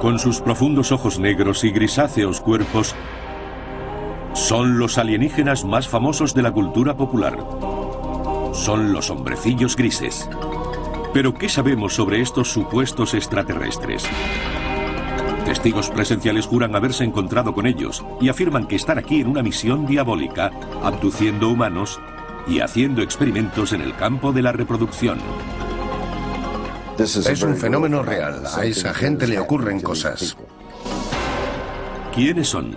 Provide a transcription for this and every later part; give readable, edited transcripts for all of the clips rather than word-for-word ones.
Con sus profundos ojos negros y grisáceos cuerpos, son los alienígenas más famosos de la cultura popular. Son los hombrecillos grises. Pero ¿qué sabemos sobre estos supuestos extraterrestres? Testigos presenciales juran haberse encontrado con ellos y afirman que están aquí en una misión diabólica, abduciendo humanos y haciendo experimentos en el campo de la reproducción. Es un fenómeno real. A esa gente le ocurren cosas. ¿Quiénes son?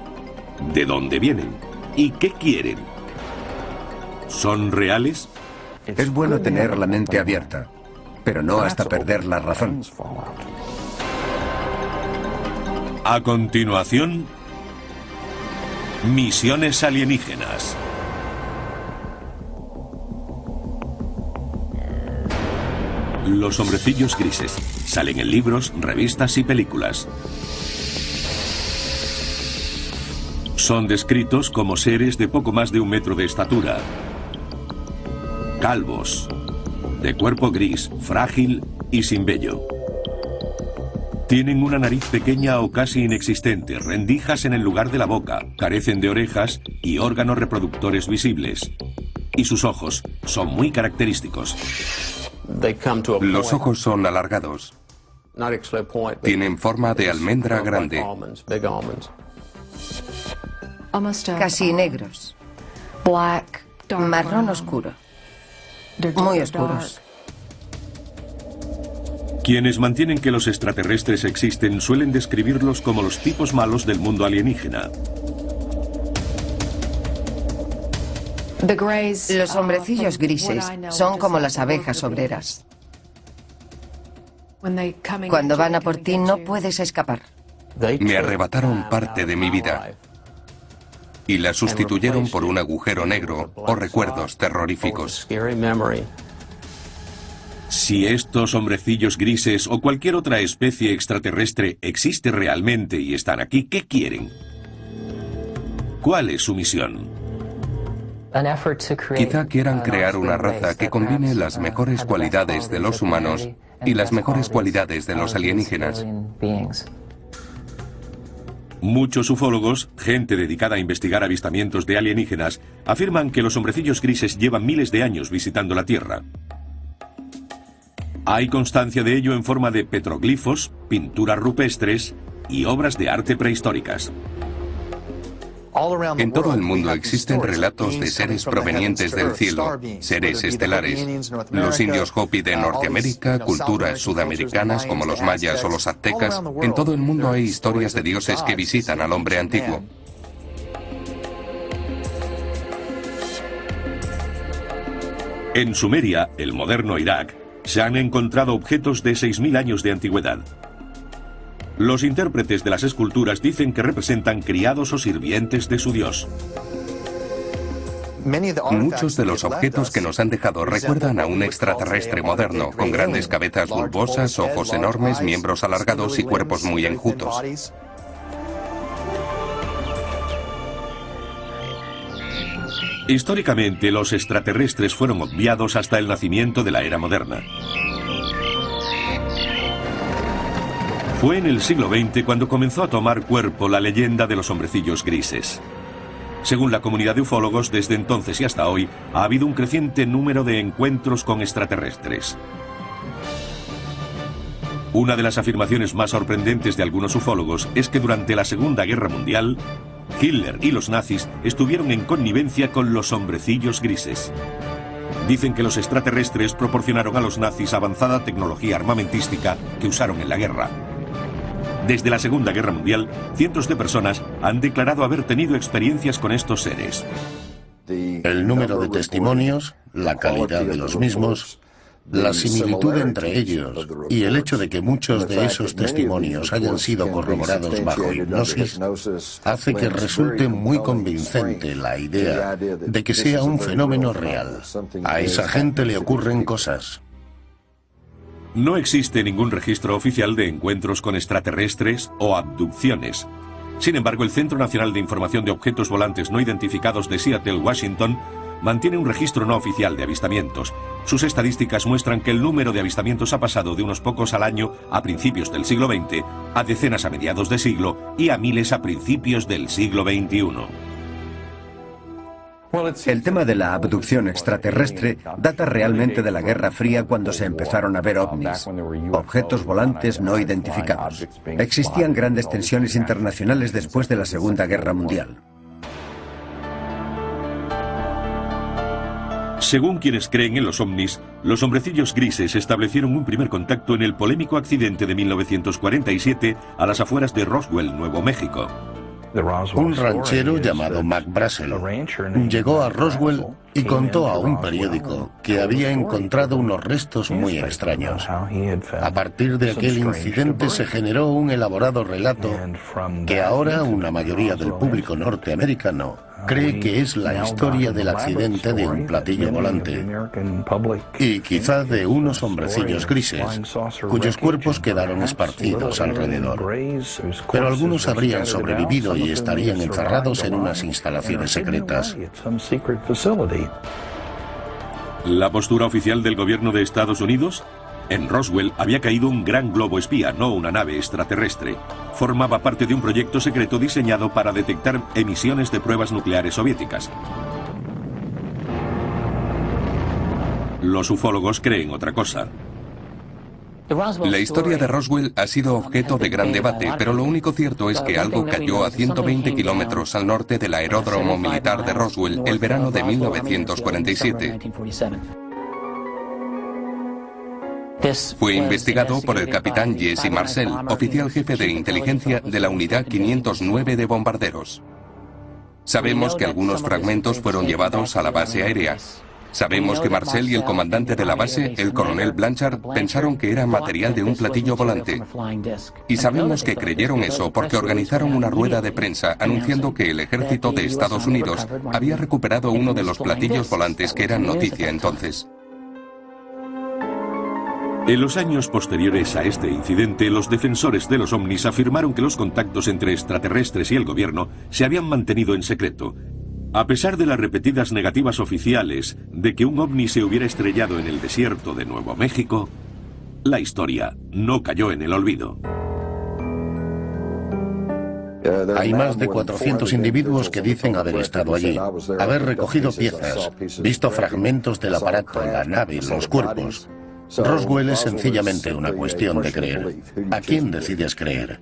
¿De dónde vienen? ¿Y qué quieren? ¿Son reales? Es bueno tener la mente abierta, pero no hasta perder la razón. A continuación, misiones alienígenas. Los hombrecillos grises salen en libros, revistas y películas. Son descritos como seres de poco más de 1 metro de estatura, calvos, de cuerpo gris, frágil y sin vello. Tienen una nariz pequeña o casi inexistente, rendijas en el lugar de la boca, carecen de orejas y órganos reproductores visibles. Y sus ojos son muy característicos. Los ojos son alargados. Tienen forma de almendra grande. Casi negros. Marrón oscuro. Muy oscuros. Quienes mantienen que los extraterrestres existen suelen describirlos como los tipos malos del mundo alienígena. Los hombrecillos grises son como las abejas obreras. Cuando van a por ti no puedes escapar. Me arrebataron parte de mi vida y la sustituyeron por un agujero negro o recuerdos terroríficos. Si estos hombrecillos grises o cualquier otra especie extraterrestre existe realmente y están aquí, ¿qué quieren? ¿Cuál es su misión? Quizá quieran crear una raza que combine las mejores cualidades de los humanos y las mejores cualidades de los alienígenas. Muchos ufólogos, gente dedicada a investigar avistamientos de alienígenas, afirman que los hombrecillos grises llevan miles de años visitando la Tierra. Hay constancia de ello en forma de petroglifos, pinturas rupestres y obras de arte prehistóricas. En todo el mundo existen relatos de seres provenientes del cielo, seres estelares. Los indios Hopi de Norteamérica, culturas sudamericanas como los mayas o los aztecas. En todo el mundo hay historias de dioses que visitan al hombre antiguo. En Sumeria, el moderno Irak, se han encontrado objetos de 6.000 años de antigüedad. Los intérpretes de las esculturas dicen que representan criados o sirvientes de su dios. Muchos de los objetos que nos han dejado recuerdan a un extraterrestre moderno, con grandes cabezas bulbosas, ojos enormes, miembros alargados y cuerpos muy enjutos. Históricamente, los extraterrestres fueron obviados hasta el nacimiento de la era moderna. Fue en el siglo XX cuando comenzó a tomar cuerpo la leyenda de los hombrecillos grises. Según la comunidad de ufólogos, desde entonces y hasta hoy, ha habido un creciente número de encuentros con extraterrestres. Una de las afirmaciones más sorprendentes de algunos ufólogos es que durante la Segunda Guerra Mundial, Hitler y los nazis estuvieron en connivencia con los hombrecillos grises. Dicen que los extraterrestres proporcionaron a los nazis avanzada tecnología armamentística que usaron en la guerra. Desde la Segunda Guerra Mundial, cientos de personas han declarado haber tenido experiencias con estos seres. El número de testimonios, la calidad de los mismos, la similitud entre ellos y el hecho de que muchos de esos testimonios hayan sido corroborados bajo hipnosis hace que resulte muy convincente la idea de que sea un fenómeno real. A esa gente le ocurren cosas. No existe ningún registro oficial de encuentros con extraterrestres o abducciones. Sin embargo, el Centro Nacional de Información de Objetos Volantes No Identificados de Seattle, Washington, mantiene un registro no oficial de avistamientos. Sus estadísticas muestran que el número de avistamientos ha pasado de unos pocos al año a principios del siglo XX, a decenas a mediados de siglo y a miles a principios del siglo XXI. El tema de la abducción extraterrestre data realmente de la Guerra Fría, cuando se empezaron a ver ovnis, objetos volantes no identificados. Existían grandes tensiones internacionales después de la Segunda Guerra Mundial. Según quienes creen en los ovnis, los hombrecillos grises establecieron un primer contacto en el polémico accidente de 1947 a las afueras de Roswell, Nuevo México. Un ranchero llamado Mac Brazel llegó a Roswell y contó a un periódico que había encontrado unos restos muy extraños. A partir de aquel incidente se generó un elaborado relato que ahora una mayoría del público norteamericano cree que es la historia del accidente de un platillo volante y quizá de unos hombrecillos grises cuyos cuerpos quedaron esparcidos alrededor. Pero algunos habrían sobrevivido y estarían encerrados en unas instalaciones secretas. ¿La postura oficial del gobierno de Estados Unidos? En Roswell había caído un gran globo espía, no una nave extraterrestre. Formaba parte de un proyecto secreto diseñado para detectar emisiones de pruebas nucleares soviéticas. Los ufólogos creen otra cosa. La historia de Roswell ha sido objeto de gran debate, pero lo único cierto es que algo cayó a 120 kilómetros al norte del aeródromo militar de Roswell el verano de 1947. Fue investigado por el capitán Jesse Marcel, oficial jefe de inteligencia de la Unidad 509 de bombarderos. Sabemos que algunos fragmentos fueron llevados a la base aérea. Sabemos que Marcel y el comandante de la base, el coronel Blanchard, pensaron que era material de un platillo volante. Y sabemos que creyeron eso porque organizaron una rueda de prensa anunciando que el ejército de Estados Unidos había recuperado uno de los platillos volantes que eran noticia entonces. En los años posteriores a este incidente, los defensores de los ovnis afirmaron que los contactos entre extraterrestres y el gobierno se habían mantenido en secreto. A pesar de las repetidas negativas oficiales de que un ovni se hubiera estrellado en el desierto de Nuevo México, la historia no cayó en el olvido. Hay más de 400 individuos que dicen haber estado allí, haber recogido piezas, visto fragmentos del aparato, la nave, los cuerpos. Roswell es sencillamente una cuestión de creer. ¿A quién decides creer?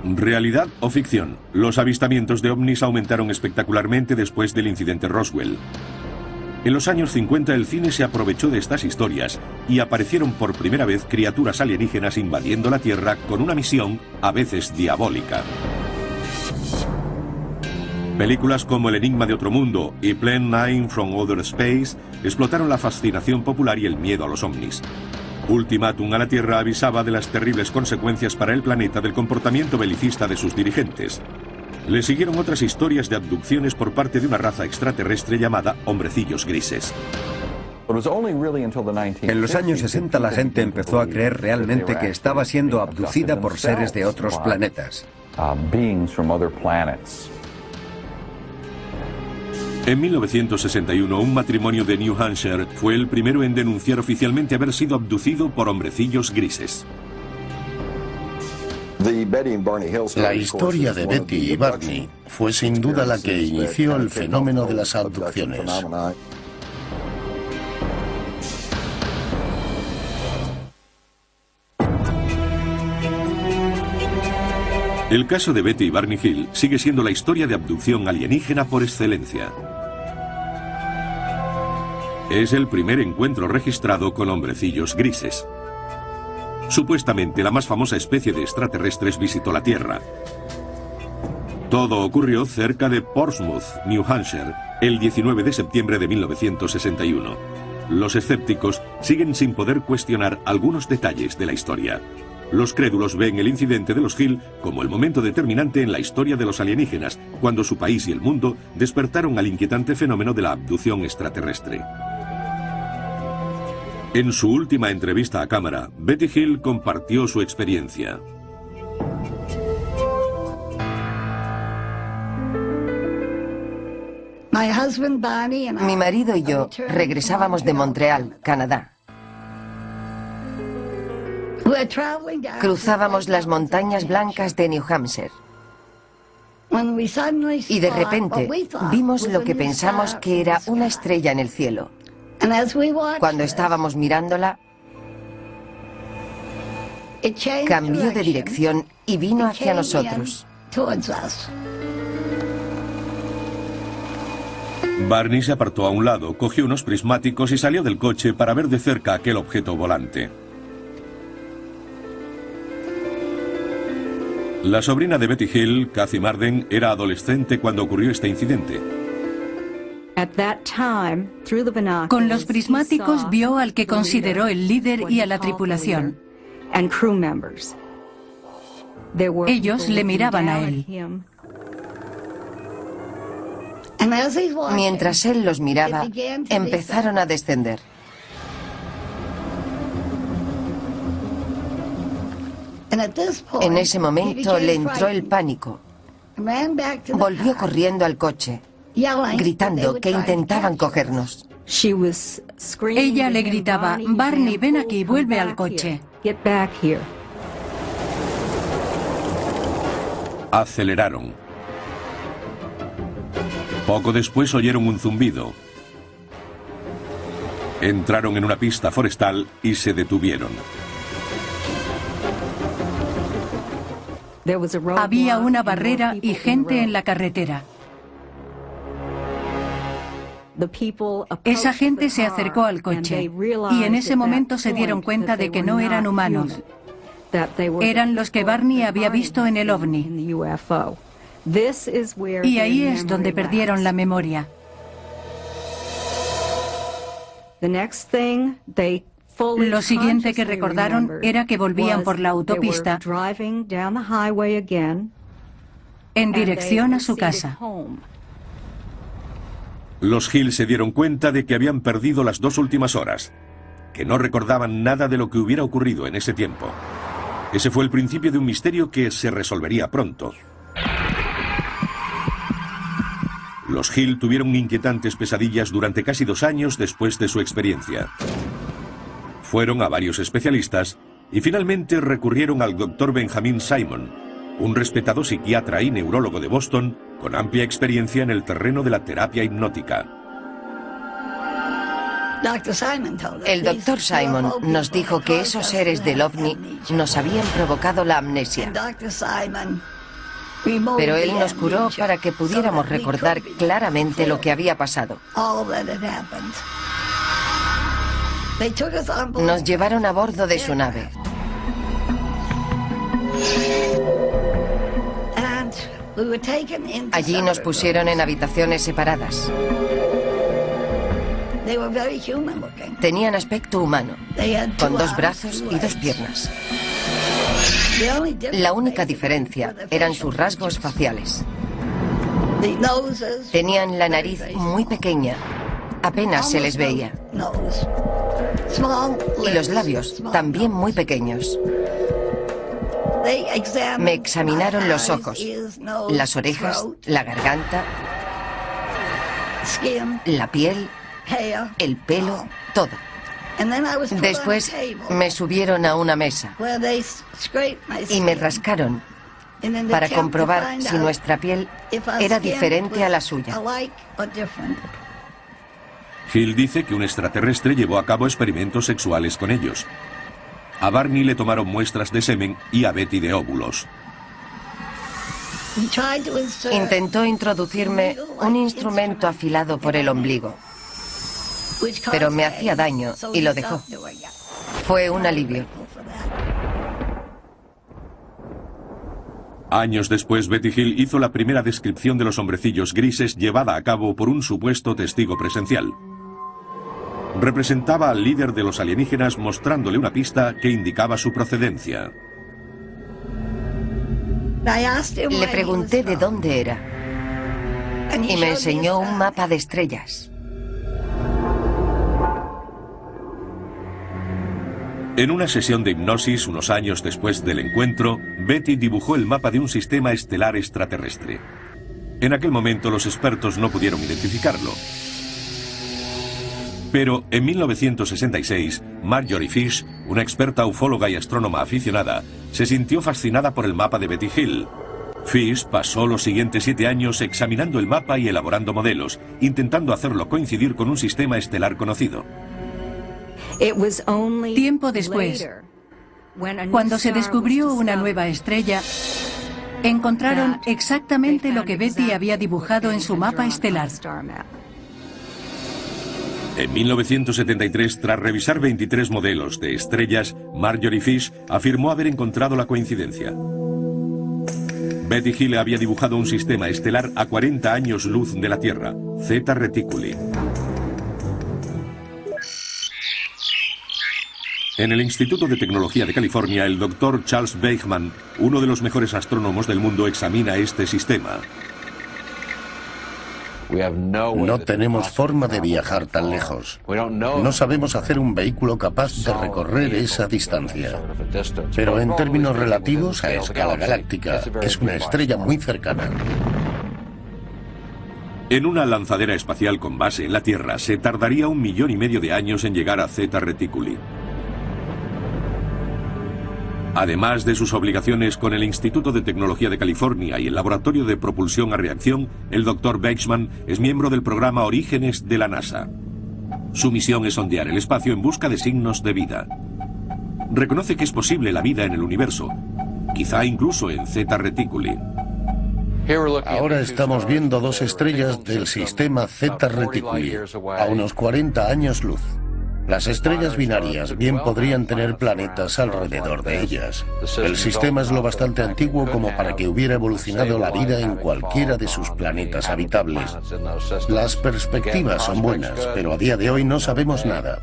¿Realidad o ficción? Los avistamientos de ovnis aumentaron espectacularmente después del incidente Roswell. En los años 50 el cine se aprovechó de estas historias y aparecieron por primera vez criaturas alienígenas invadiendo la Tierra con una misión a veces diabólica. Películas como El enigma de otro mundo y Plan 9 from Outer Space explotaron la fascinación popular y el miedo a los ovnis. Ultimátum a la Tierra avisaba de las terribles consecuencias para el planeta del comportamiento belicista de sus dirigentes. Le siguieron otras historias de abducciones por parte de una raza extraterrestre llamada hombrecillos grises. En los años 60 la gente empezó a creer realmente que estaba siendo abducida por seres de otros planetas. En 1961, un matrimonio de New Hampshire fue el primero en denunciar oficialmente haber sido abducido por hombrecillos grises. La historia de Betty y Barney fue sin duda la que inició el fenómeno de las abducciones. El caso de Betty y Barney Hill sigue siendo la historia de abducción alienígena por excelencia. Es el primer encuentro registrado con hombrecillos grises. Supuestamente la más famosa especie de extraterrestres visitó la Tierra. Todo ocurrió cerca de Portsmouth, New Hampshire, el 19 de septiembre de 1961. Los escépticos siguen sin poder cuestionar algunos detalles de la historia. Los crédulos ven el incidente de los Hill como el momento determinante en la historia de los alienígenas, cuando su país y el mundo despertaron al inquietante fenómeno de la abducción extraterrestre. En su última entrevista a cámara, Betty Hill compartió su experiencia. Mi marido y yo regresábamos de Montreal, Canadá. Cruzábamos las montañas blancas de New Hampshire. Y de repente vimos lo que pensamos que era una estrella en el cielo. Cuando estábamos mirándola, cambió de dirección y vino hacia nosotros. Barney se apartó a un lado, cogió unos prismáticos y salió del coche para ver de cerca aquel objeto volante. La sobrina de Betty Hill, Kathy Marden, era adolescente cuando ocurrió este incidente. Con los prismáticos vio al que consideró el líder y a la tripulación. Ellos le miraban a él. Mientras él los miraba, empezaron a descender. En ese momento le entró el pánico. Volvió corriendo al coche, gritando que intentaban cogernos. Ella le gritaba: Barney, ven aquí, vuelve al coche. Aceleraron. Poco después oyeron un zumbido. Entraron en una pista forestal y se detuvieron. Había una barrera y gente en la carretera. Esa gente se acercó al coche y en ese momento se dieron cuenta de que no eran humanos. Eran los que Barney había visto en el ovni. Y ahí es donde perdieron la memoria. Lo siguiente que recordaron era que volvían por la autopista en dirección a su casa. Los Hill se dieron cuenta de que habían perdido las 2 últimas horas, que no recordaban nada de lo que hubiera ocurrido en ese tiempo. Ese fue el principio de un misterio que se resolvería pronto. Los Hill tuvieron inquietantes pesadillas durante casi 2 años después de su experiencia. Fueron a varios especialistas y finalmente recurrieron al Dr. Benjamin Simon, un respetado psiquiatra y neurólogo de Boston con amplia experiencia en el terreno de la terapia hipnótica. El Dr. Simon nos dijo que esos seres del ovni nos habían provocado la amnesia. Pero él nos curó para que pudiéramos recordar claramente lo que había pasado. Nos llevaron a bordo de su nave. Allí nos pusieron en habitaciones separadas. Tenían aspecto humano, con 2 brazos y 2 piernas. La única diferencia eran sus rasgos faciales. Tenían la nariz muy pequeña, apenas se les veía. Y los labios, también muy pequeños. Me examinaron los ojos, las orejas, la garganta, la piel, el pelo, todo. Después me subieron a una mesa y me rascaron para comprobar si nuestra piel era diferente a la suya. Hill dice que un extraterrestre llevó a cabo experimentos sexuales con ellos. A Barney le tomaron muestras de semen y a Betty de óvulos. Intentó introducirme un instrumento afilado por el ombligo, pero me hacía daño y lo dejó. Fue un alivio. Años después, Betty Hill hizo la primera descripción de los hombrecillos grises llevada a cabo por un supuesto testigo presencial. Representaba al líder de los alienígenas mostrándole una pista que indicaba su procedencia. Le pregunté de dónde era y me enseñó un mapa de estrellas. En una sesión de hipnosis, unos años después del encuentro, Betty dibujó el mapa de un sistema estelar extraterrestre. En aquel momento los expertos no pudieron identificarlo. Pero en 1966, Marjorie Fish, una experta ufóloga y astrónoma aficionada, se sintió fascinada por el mapa de Betty Hill. Fish pasó los siguientes 7 años examinando el mapa y elaborando modelos, intentando hacerlo coincidir con un sistema estelar conocido. Tiempo después, cuando se descubrió una nueva estrella, encontraron exactamente lo que Betty había dibujado en su mapa estelar. En 1973, tras revisar 23 modelos de estrellas, Marjorie Fish afirmó haber encontrado la coincidencia. Betty Hill había dibujado un sistema estelar a 40 años luz de la Tierra, Zeta Reticuli. En el Instituto de Tecnología de California, el Dr. Charles Beichmann, uno de los mejores astrónomos del mundo, examina este sistema. No tenemos forma de viajar tan lejos. No sabemos hacer un vehículo capaz de recorrer esa distancia. Pero en términos relativos a escala galáctica, es una estrella muy cercana. En una lanzadera espacial con base en la Tierra, se tardaría 1,5 millones de años en llegar a Zeta Reticuli. Además de sus obligaciones con el Instituto de Tecnología de California y el Laboratorio de Propulsión a Reacción, el Dr. Beichmann es miembro del programa Orígenes de la NASA. Su misión es sondear el espacio en busca de signos de vida. Reconoce que es posible la vida en el universo, quizá incluso en Zeta Reticuli. Ahora estamos viendo 2 estrellas del sistema Zeta Reticuli, a unos 40 años luz. Las estrellas binarias bien podrían tener planetas alrededor de ellas. El sistema es lo bastante antiguo como para que hubiera evolucionado la vida en cualquiera de sus planetas habitables. Las perspectivas son buenas, pero a día de hoy no sabemos nada.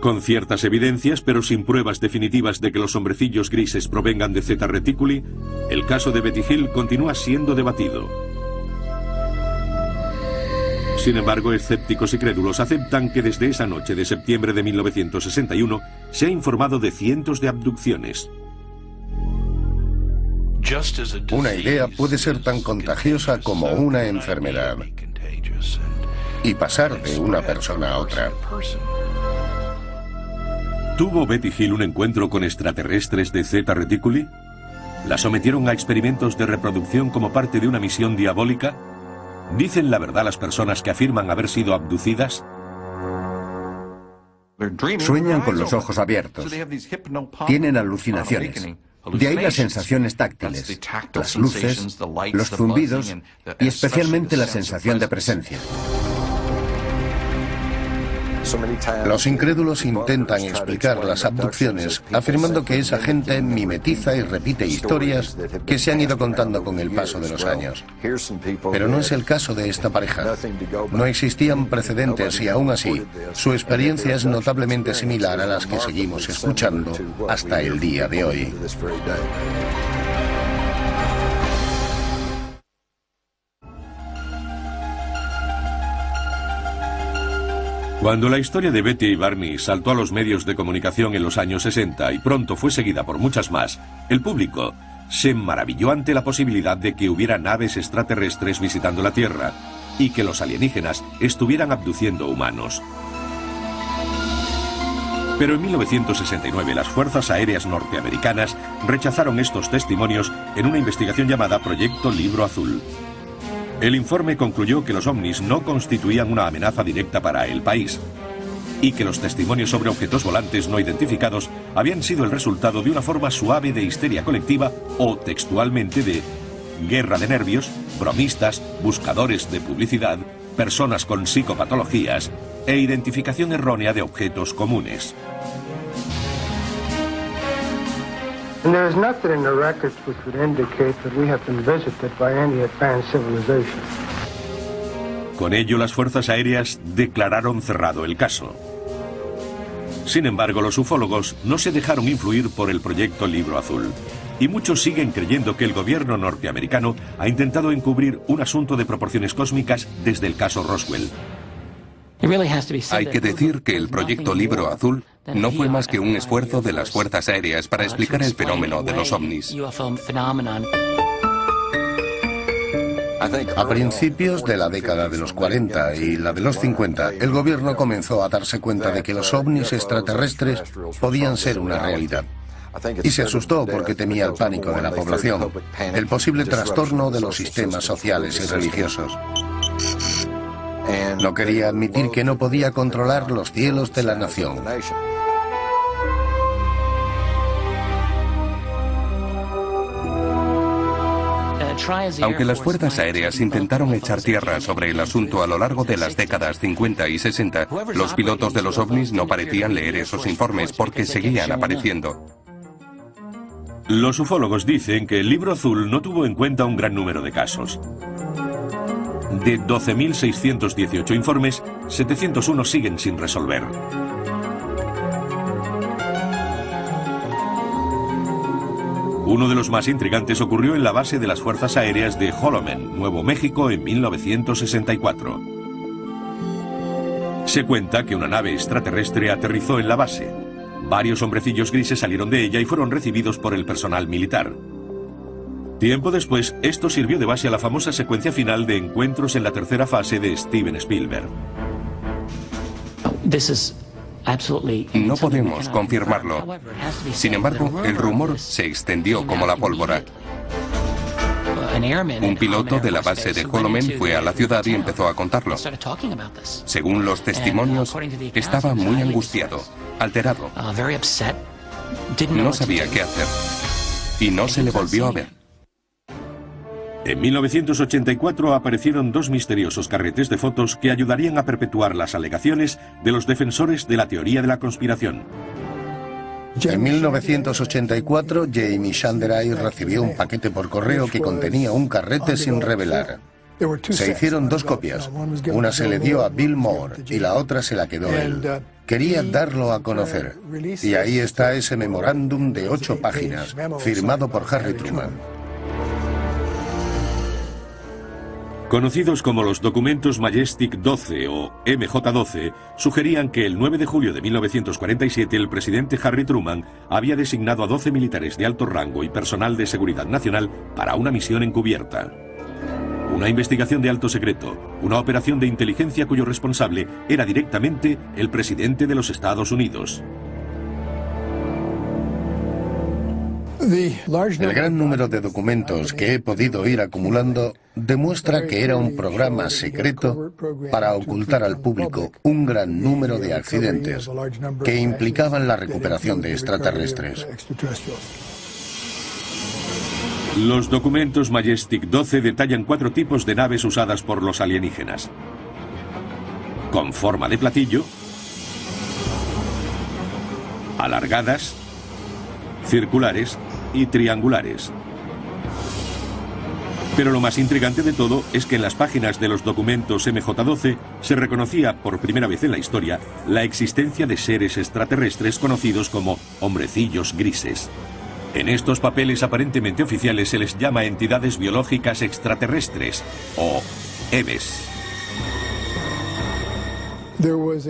Con ciertas evidencias, pero sin pruebas definitivas de que los hombrecillos grises provengan de Zeta Reticuli, el caso de Betty Hill continúa siendo debatido. Sin embargo, escépticos y crédulos aceptan que desde esa noche de septiembre de 1961 se ha informado de cientos de abducciones. Una idea puede ser tan contagiosa como una enfermedad y pasar de una persona a otra. ¿Tuvo Betty Hill un encuentro con extraterrestres de Zeta Reticuli? ¿La sometieron a experimentos de reproducción como parte de una misión diabólica? ¿Dicen la verdad las personas que afirman haber sido abducidas? Sueñan con los ojos abiertos. Tienen alucinaciones. De ahí las sensaciones táctiles, las luces, los zumbidos y especialmente la sensación de presencia. Los incrédulos intentan explicar las abducciones afirmando que esa gente mimetiza y repite historias que se han ido contando con el paso de los años. Pero no es el caso de esta pareja. No existían precedentes y aún así, su experiencia es notablemente similar a las que seguimos escuchando hasta el día de hoy. Cuando la historia de Betty y Barney saltó a los medios de comunicación en los años 60 y pronto fue seguida por muchas más, el público se maravilló ante la posibilidad de que hubiera naves extraterrestres visitando la Tierra y que los alienígenas estuvieran abduciendo humanos. Pero en 1969 las Fuerzas Aéreas norteamericanas rechazaron estos testimonios en una investigación llamada Proyecto Libro Azul. El informe concluyó que los ovnis no constituían una amenaza directa para el país y que los testimonios sobre objetos volantes no identificados habían sido el resultado de una forma suave de histeria colectiva o, textualmente, de guerra de nervios, bromistas, buscadores de publicidad, personas con psicopatologías e identificación errónea de objetos comunes. And there is nothing in the records which would indicate that we have been visited by any advanced civilization. Con ello, las fuerzas aéreas declararon cerrado el caso. Sin embargo, los ufólogos no se dejaron influir por el proyecto Libro Azul, y muchos siguen creyendo que el gobierno norteamericano ha intentado encubrir un asunto de proporciones cósmicas desde el caso Roswell. Hay que decir que el proyecto Libro Azul no fue más que un esfuerzo de las fuerzas aéreas para explicar el fenómeno de los ovnis. A principios de la década de los 40 y la de los 50, el gobierno comenzó a darse cuenta de que los ovnis extraterrestres podían ser una realidad. Y se asustó porque temía el pánico de la población, el posible trastorno de los sistemas sociales y religiosos. No quería admitir que no podía controlar los cielos de la nación. Aunque las fuerzas aéreas intentaron echar tierra sobre el asunto a lo largo de las décadas 50 y 60, los pilotos de los ovnis no parecían leer esos informes porque seguían apareciendo. Los ufólogos dicen que el libro azul no tuvo en cuenta un gran número de casos. De 12.618 informes, 701 siguen sin resolver. Uno de los más intrigantes ocurrió en la base de las Fuerzas Aéreas de Holloman, Nuevo México, en 1964. Se cuenta que una nave extraterrestre aterrizó en la base. Varios hombrecillos grises salieron de ella y fueron recibidos por el personal militar. Tiempo después, esto sirvió de base a la famosa secuencia final de Encuentros en la tercera fase de Steven Spielberg. No podemos confirmarlo. Sin embargo, el rumor se extendió como la pólvora. Un piloto de la base de Holloman fue a la ciudad y empezó a contarlo. Según los testimonios, estaba muy angustiado, alterado. No sabía qué hacer. Y no se le volvió a ver. En 1984 aparecieron dos misteriosos carretes de fotos que ayudarían a perpetuar las alegaciones de los defensores de la teoría de la conspiración. En 1984, Jamie Shanderai recibió un paquete por correo que contenía un carrete sin revelar. Se hicieron dos copias. Una se le dio a Bill Moore y la otra se la quedó él. Quería darlo a conocer. Y ahí está ese memorándum de 8 páginas, firmado por Harry Truman. Conocidos como los documentos Majestic 12 o MJ-12, sugerían que el 9 de julio de 1947 el presidente Harry Truman había designado a 12 militares de alto rango y personal de seguridad nacional para una misión encubierta. Una investigación de alto secreto, una operación de inteligencia cuyo responsable era directamente el presidente de los Estados Unidos. El gran número de documentos que he podido ir acumulando demuestra que era un programa secreto para ocultar al público un gran número de accidentes que implicaban la recuperación de extraterrestres. Los documentos Majestic 12 detallan 4 tipos de naves usadas por los alienígenas. Con forma de platillo, alargadas, circulares y triangulares. Pero lo más intrigante de todo es que en las páginas de los documentos MJ-12 se reconocía por primera vez en la historia la existencia de seres extraterrestres conocidos como hombrecillos grises. En estos papeles aparentemente oficiales se les llama entidades biológicas extraterrestres o EBES.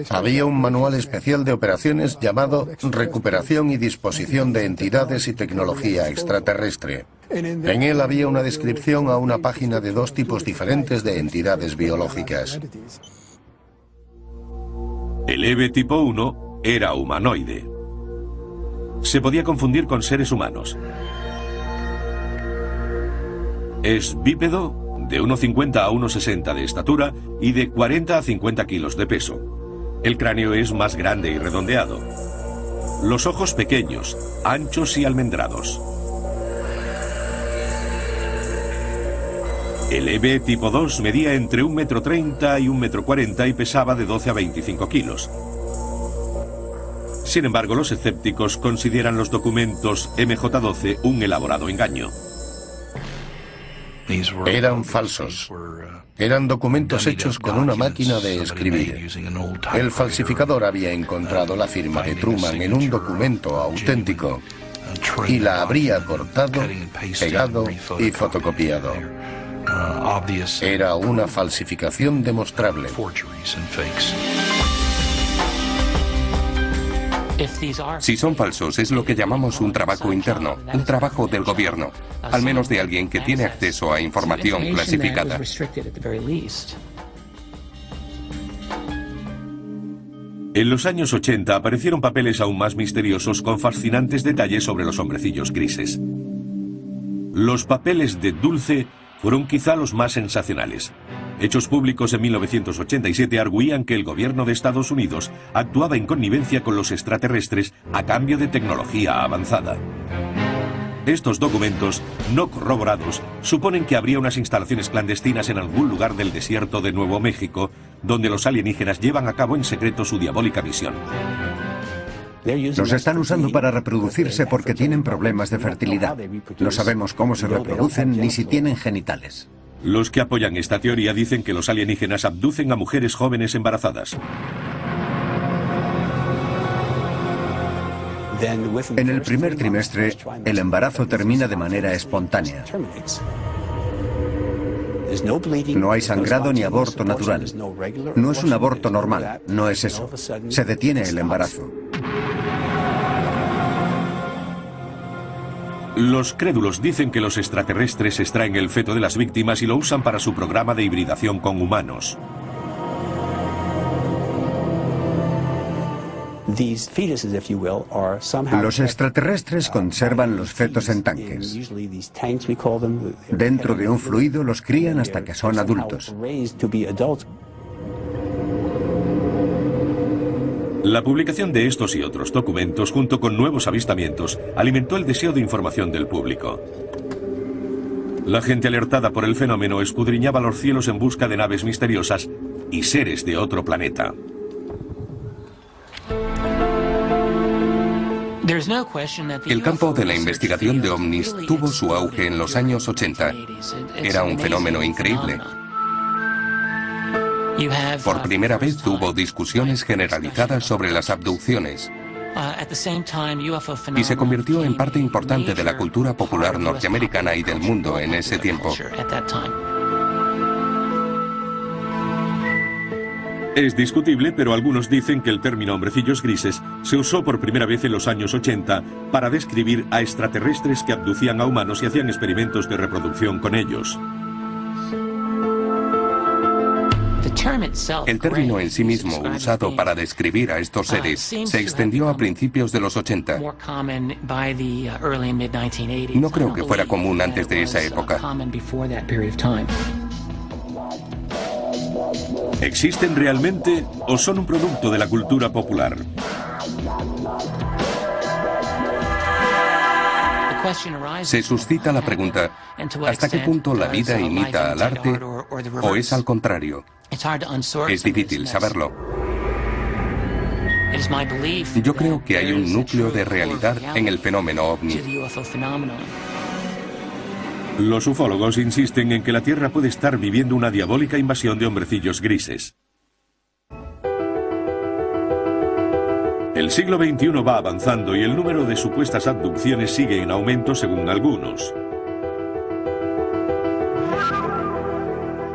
Había un manual especial de operaciones llamado Recuperación y Disposición de Entidades y Tecnología Extraterrestre. En él había una descripción a una página de 2 tipos diferentes de entidades biológicas. El EBE tipo 1 era humanoide. Se podía confundir con seres humanos. Es bípedo, de 1,50 a 1,60 de estatura y de 40 a 50 kilos de peso. El cráneo es más grande y redondeado. Los ojos pequeños, anchos y almendrados. El EBE tipo 2 medía entre 1,30 m y 1,40 m y pesaba de 12 a 25 kilos. Sin embargo, los escépticos consideran los documentos MJ-12 un elaborado engaño. Eran falsos. Eran documentos hechos con una máquina de escribir. El falsificador había encontrado la firma de Truman en un documento auténtico y la habría cortado, pegado y fotocopiado. Era una falsificación demostrable. Si son falsos, es lo que llamamos un trabajo interno, un trabajo del gobierno, al menos de alguien que tiene acceso a información clasificada. En los años 80 aparecieron papeles aún más misteriosos con fascinantes detalles sobre los hombrecillos grises. Los papeles de Dulce fueron quizá los más sensacionales. Hechos públicos en 1987 arguían que el gobierno de Estados Unidos actuaba en connivencia con los extraterrestres a cambio de tecnología avanzada. Estos documentos, no corroborados, suponen que habría unas instalaciones clandestinas en algún lugar del desierto de Nuevo México, donde los alienígenas llevan a cabo en secreto su diabólica misión. Los están usando para reproducirse porque tienen problemas de fertilidad. No sabemos cómo se reproducen ni si tienen genitales. Los que apoyan esta teoría dicen que los alienígenas abducen a mujeres jóvenes embarazadas. En el primer trimestre, el embarazo termina de manera espontánea. No hay sangrado ni aborto natural. No es un aborto normal, no es eso. Se detiene el embarazo. Los crédulos dicen que los extraterrestres extraen el feto de las víctimas y lo usan para su programa de hibridación con humanos. Los extraterrestres conservan los fetos en tanques. Dentro de un fluido los crían hasta que son adultos. La publicación de estos y otros documentos, junto con nuevos avistamientos, alimentó el deseo de información del público. La gente alertada por el fenómeno escudriñaba los cielos en busca de naves misteriosas y seres de otro planeta. El campo de la investigación de ovnis tuvo su auge en los años 80. Era un fenómeno increíble. Por primera vez hubo discusiones generalizadas sobre las abducciones y se convirtió en parte importante de la cultura popular norteamericana y del mundo en ese tiempo. Es discutible, pero algunos dicen que el término hombrecillos grises se usó por primera vez en los años 80 para describir a extraterrestres que abducían a humanos y hacían experimentos de reproducción con ellos. El término en sí mismo usado para describir a estos seres se extendió a principios de los 80. No creo que fuera común antes de esa época. ¿Existen realmente o son un producto de la cultura popular? Se suscita la pregunta, ¿hasta qué punto la vida imita al arte o es al contrario? Es difícil saberlo. Yo creo que hay un núcleo de realidad en el fenómeno ovni. Los ufólogos insisten en que la Tierra puede estar viviendo una diabólica invasión de hombrecillos grises. El siglo XXI va avanzando y el número de supuestas abducciones sigue en aumento según algunos.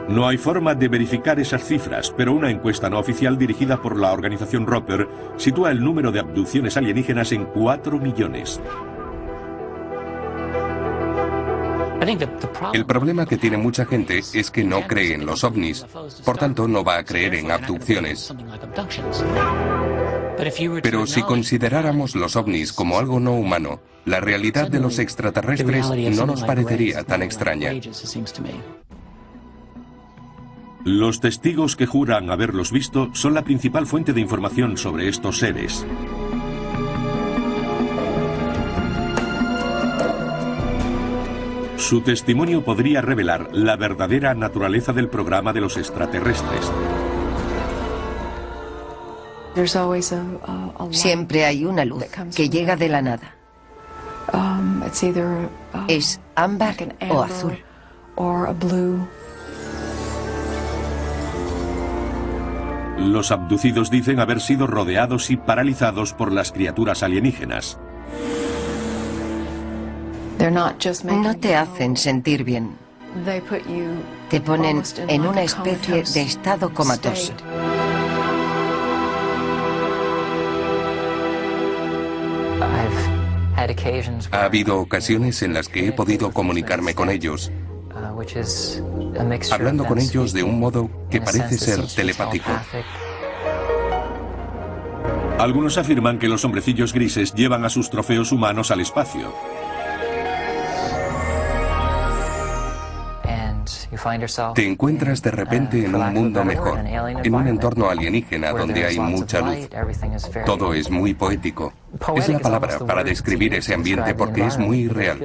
No hay forma de verificar esas cifras, pero una encuesta no oficial dirigida por la organización Roper sitúa el número de abducciones alienígenas en 4 millones. El problema que tiene mucha gente es que no cree en los ovnis, por tanto no va a creer en abducciones. Pero si consideráramos los ovnis como algo no humano, la realidad de los extraterrestres no nos parecería tan extraña. Los testigos que juran haberlos visto son la principal fuente de información sobre estos seres. Su testimonio podría revelar la verdadera naturaleza del programa de los extraterrestres. Siempre hay una luz que llega de la nada. Es ámbar o azul. Los abducidos dicen haber sido rodeados y paralizados por las criaturas alienígenas. No te hacen sentir bien. Te ponen en una especie de estado comatoso. Ha habido ocasiones en las que he podido comunicarme con ellos, hablando con ellos de un modo que parece ser telepático. Algunos afirman que los hombrecillos grises llevan a sus trofeos humanos al espacio. Te encuentras de repente en un mundo mejor, en un entorno alienígena donde hay mucha luz. Todo es muy poético. Es la palabra para describir ese ambiente porque es muy real.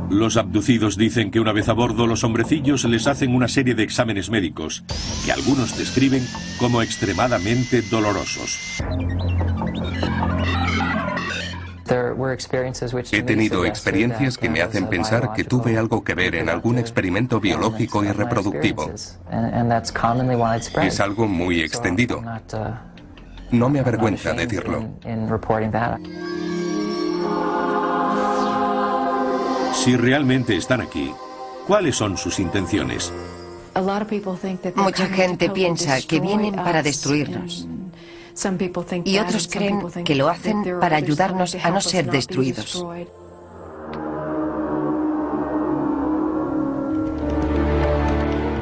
Los abducidos dicen que una vez a bordo, los hombrecillos les hacen una serie de exámenes médicos, que algunos describen como extremadamente dolorosos. He tenido experiencias que me hacen pensar que tuve algo que ver en algún experimento biológico y reproductivo. Es algo muy extendido. No me avergüenza decirlo. Si realmente están aquí, ¿cuáles son sus intenciones? Mucha gente piensa que vienen para destruirnos. Y otros creen que lo hacen para ayudarnos a no ser destruidos.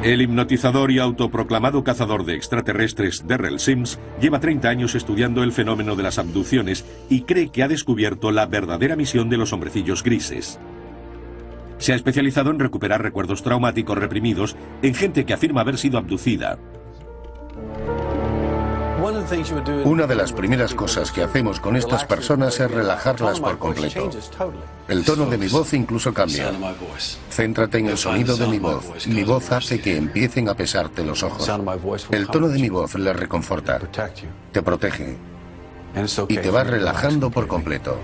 El hipnotizador y autoproclamado cazador de extraterrestres Derrell Sims lleva 30 años estudiando el fenómeno de las abducciones y cree que ha descubierto la verdadera misión de los hombrecillos grises. Se ha especializado en recuperar recuerdos traumáticos reprimidos en gente que afirma haber sido abducida. Una de las primeras cosas que hacemos con estas personas es relajarlas por completo. El tono de mi voz incluso cambia. Céntrate en el sonido de mi voz. Mi voz hace que empiecen a pesarte los ojos. El tono de mi voz les reconforta, te protege y te va relajando por completo.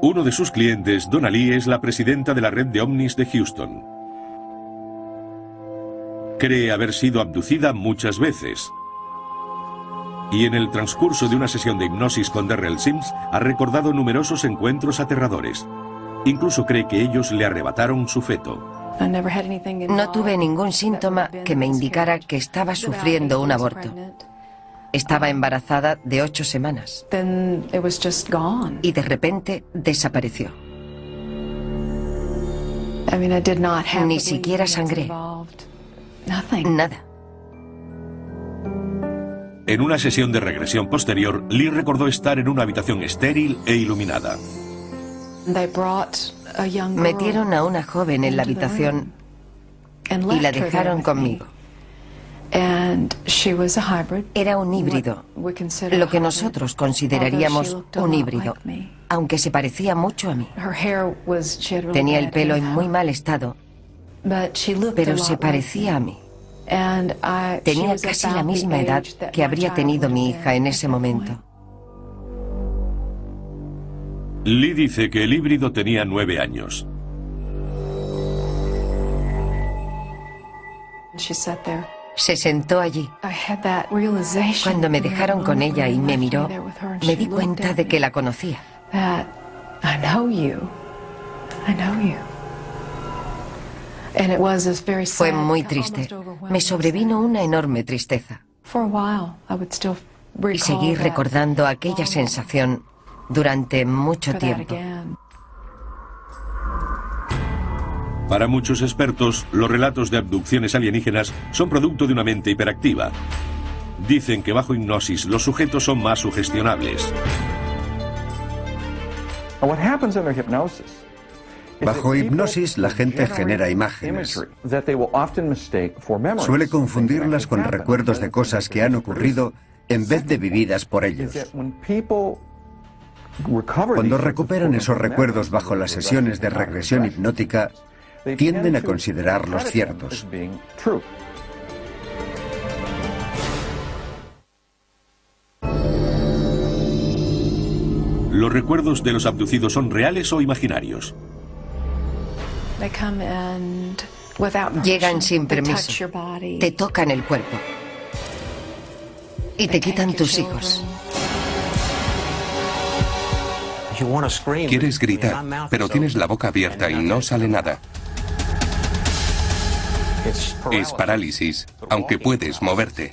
Uno de sus clientes, Donna Lee, es la presidenta de la red de ovnis de Houston. Cree haber sido abducida muchas veces. Y en el transcurso de una sesión de hipnosis con Derrell Sims ha recordado numerosos encuentros aterradores. Incluso cree que ellos le arrebataron su feto. No tuve ningún síntoma que me indicara que estaba sufriendo un aborto. Estaba embarazada de 8 semanas. Y de repente desapareció. Ni siquiera sangré. Nada. En una sesión de regresión posterior, Lee recordó estar en una habitación estéril e iluminada. Metieron a una joven en la habitación y la dejaron conmigo. Era un híbrido, lo que nosotros consideraríamos un híbrido, aunque se parecía mucho a mí. Tenía el pelo en muy mal estado, pero se parecía a mí. Tenía casi la misma edad que habría tenido mi hija en ese momento. Lee dice que el híbrido tenía 9 años. Se sentó allí. Cuando me dejaron con ella y me miró, me di cuenta de que la conocía. Fue muy triste. Me sobrevino una enorme tristeza. Y seguí recordando aquella sensación durante mucho tiempo. Para muchos expertos, los relatos de abducciones alienígenas son producto de una mente hiperactiva. Dicen que bajo hipnosis los sujetos son más sugestionables. Bajo hipnosis la gente genera imágenes. Suele confundirlas con recuerdos de cosas que han ocurrido en vez de vividas por ellos. Cuando recuperan esos recuerdos bajo las sesiones de regresión hipnótica, tienden a considerarlos ciertos. ¿Los recuerdos de los abducidos son reales o imaginarios? Llegan sin permiso, te tocan el cuerpo y te quitan tus hijos. Quieres gritar, pero tienes la boca abierta y no sale nada. Es parálisis, aunque puedes moverte.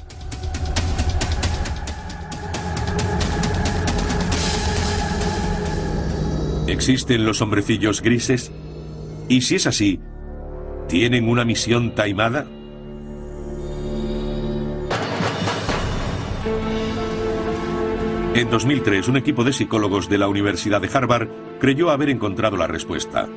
¿Existen los hombrecillos grises? Y si es así, ¿tienen una misión taimada? En 2003, un equipo de psicólogos de la Universidad de Harvard creyó haber encontrado la respuesta.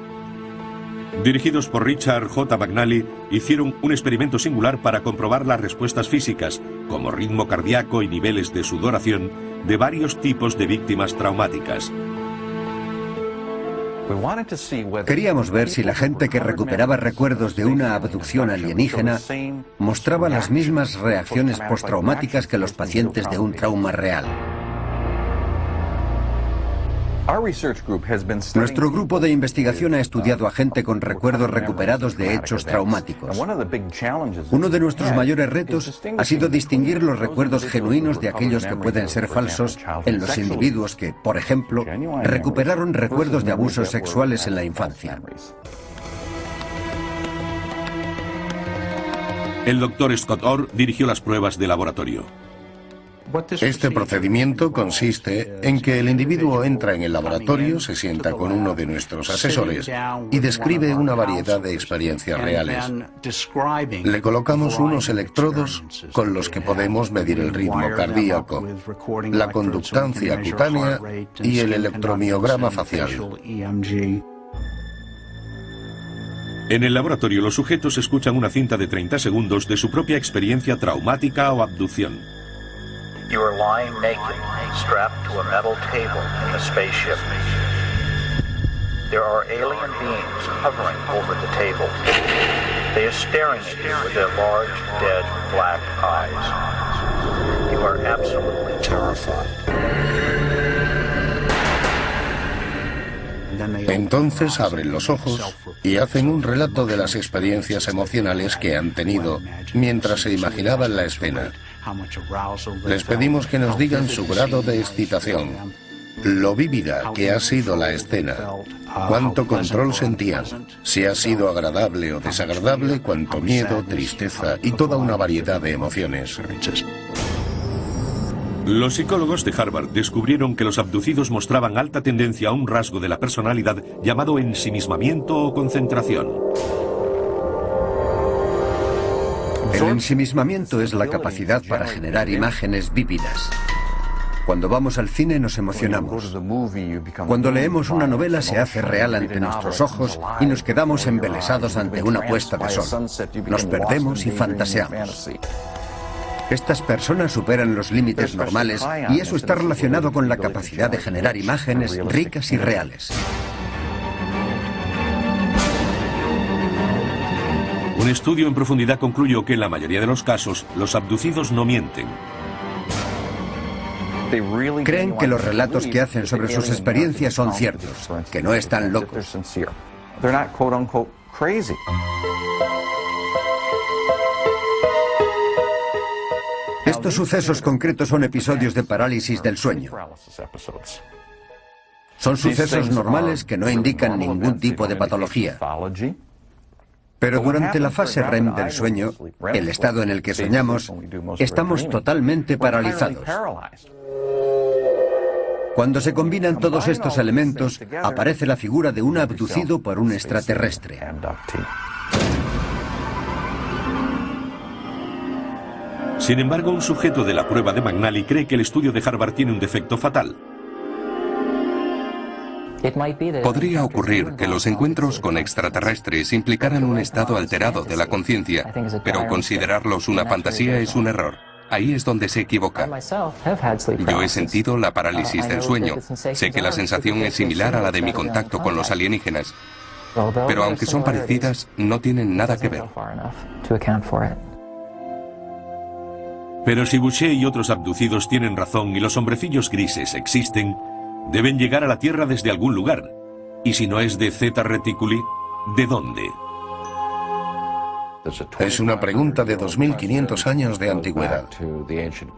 Dirigidos por Richard J. McNally, hicieron un experimento singular para comprobar las respuestas físicas, como ritmo cardíaco y niveles de sudoración, de varios tipos de víctimas traumáticas. Queríamos ver si la gente que recuperaba recuerdos de una abducción alienígena mostraba las mismas reacciones postraumáticas que los pacientes de un trauma real. Nuestro grupo de investigación ha estudiado a gente con recuerdos recuperados de hechos traumáticos. Uno de nuestros mayores retos ha sido distinguir los recuerdos genuinos de aquellos que pueden ser falsos en los individuos que, por ejemplo, recuperaron recuerdos de abusos sexuales en la infancia. El Dr. Scott Orr dirigió las pruebas de laboratorio. Este procedimiento consiste en que el individuo entra en el laboratorio, se sienta con uno de nuestros asesores y describe una variedad de experiencias reales. Le colocamos unos electrodos con los que podemos medir el ritmo cardíaco, la conductancia cutánea y el electromiograma facial. En el laboratorio, los sujetos escuchan una cinta de 30 segundos de su propia experiencia traumática o abducción. You are lying naked, strapped to a metal table in a spaceship. There are alien beings hovering over the table. They are staring at you with their large, dead, black eyes. You are absolutely terrified. Entonces abren los ojos y hacen un relato de las experiencias emocionales que han tenido mientras se imaginaban la escena. Les pedimos que nos digan su grado de excitación, lo vívida que ha sido la escena, cuánto control sentían, si ha sido agradable o desagradable, cuánto miedo, tristeza y toda una variedad de emociones. Los psicólogos de Harvard descubrieron que los abducidos mostraban alta tendencia a un rasgo de la personalidad llamado ensimismamiento o concentración. El ensimismamiento es la capacidad para generar imágenes vívidas. Cuando vamos al cine nos emocionamos. Cuando leemos una novela se hace real ante nuestros ojos y nos quedamos embelesados ante una puesta de sol. Nos perdemos y fantaseamos. Estas personas superan los límites normales y eso está relacionado con la capacidad de generar imágenes ricas y reales. Un estudio en profundidad concluyó que en la mayoría de los casos, los abducidos no mienten. Creen que los relatos que hacen sobre sus experiencias son ciertos, que no están locos. Estos sucesos concretos son episodios de parálisis del sueño. Son sucesos normales que no indican ningún tipo de patología. Pero durante la fase REM del sueño, el estado en el que soñamos, estamos totalmente paralizados. Cuando se combinan todos estos elementos, aparece la figura de un abducido por un extraterrestre. Sin embargo, un sujeto de la prueba de McNally cree que el estudio de Harvard tiene un defecto fatal. Podría ocurrir que los encuentros con extraterrestres implicaran un estado alterado de la conciencia, pero considerarlos una fantasía es un error. Ahí es donde se equivoca. Yo he sentido la parálisis del sueño. Sé que la sensación es similar a la de mi contacto con los alienígenas. Pero aunque son parecidas, no tienen nada que ver. Pero si Boucher y otros abducidos tienen razón y los hombrecillos grises existen, deben llegar a la Tierra desde algún lugar. Y si no es de Zeta Reticuli, ¿de dónde? Es una pregunta de 2500 años de antigüedad.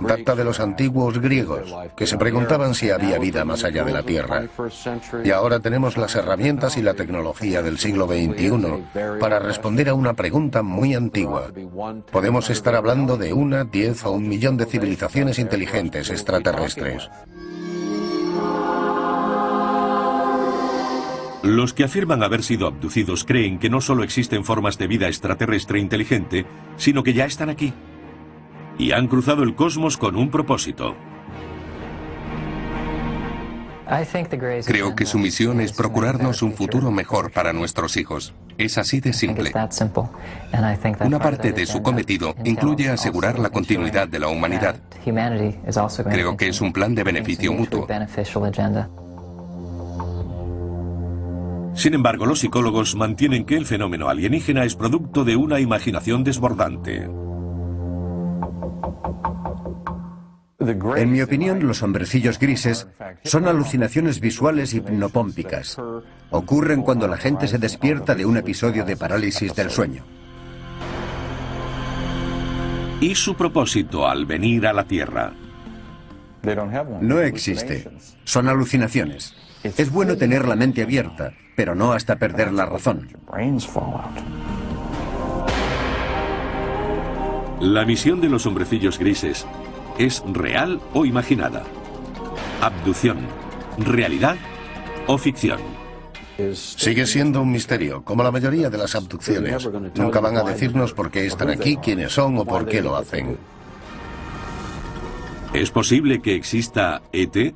Data de los antiguos griegos, que se preguntaban si había vida más allá de la Tierra. Y ahora tenemos las herramientas y la tecnología del siglo XXI para responder a una pregunta muy antigua. Podemos estar hablando de 1, 10 o 1 millón de civilizaciones inteligentes extraterrestres. Los que afirman haber sido abducidos creen que no solo existen formas de vida extraterrestre inteligente, sino que ya están aquí. Y han cruzado el cosmos con un propósito. Creo que su misión es procurarnos un futuro mejor para nuestros hijos. Es así de simple. Una parte de su cometido incluye asegurar la continuidad de la humanidad. Creo que es un plan de beneficio mutuo. Sin embargo, los psicólogos mantienen que el fenómeno alienígena es producto de una imaginación desbordante. En mi opinión, los hombrecillos grises son alucinaciones visuales hipnopómpicas. Ocurren cuando la gente se despierta de un episodio de parálisis del sueño. ¿Y su propósito al venir a la Tierra? No existe. Son alucinaciones. Es bueno tener la mente abierta, pero no hasta perder la razón. La misión de los hombrecillos grises ¿es real o imaginada? ¿Abducción, realidad o ficción? Sigue siendo un misterio, como la mayoría de las abducciones. Nunca van a decirnos por qué están aquí, quiénes son o por qué lo hacen. ¿Es posible que exista ET?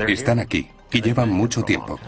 Están aquí y llevan mucho tiempo.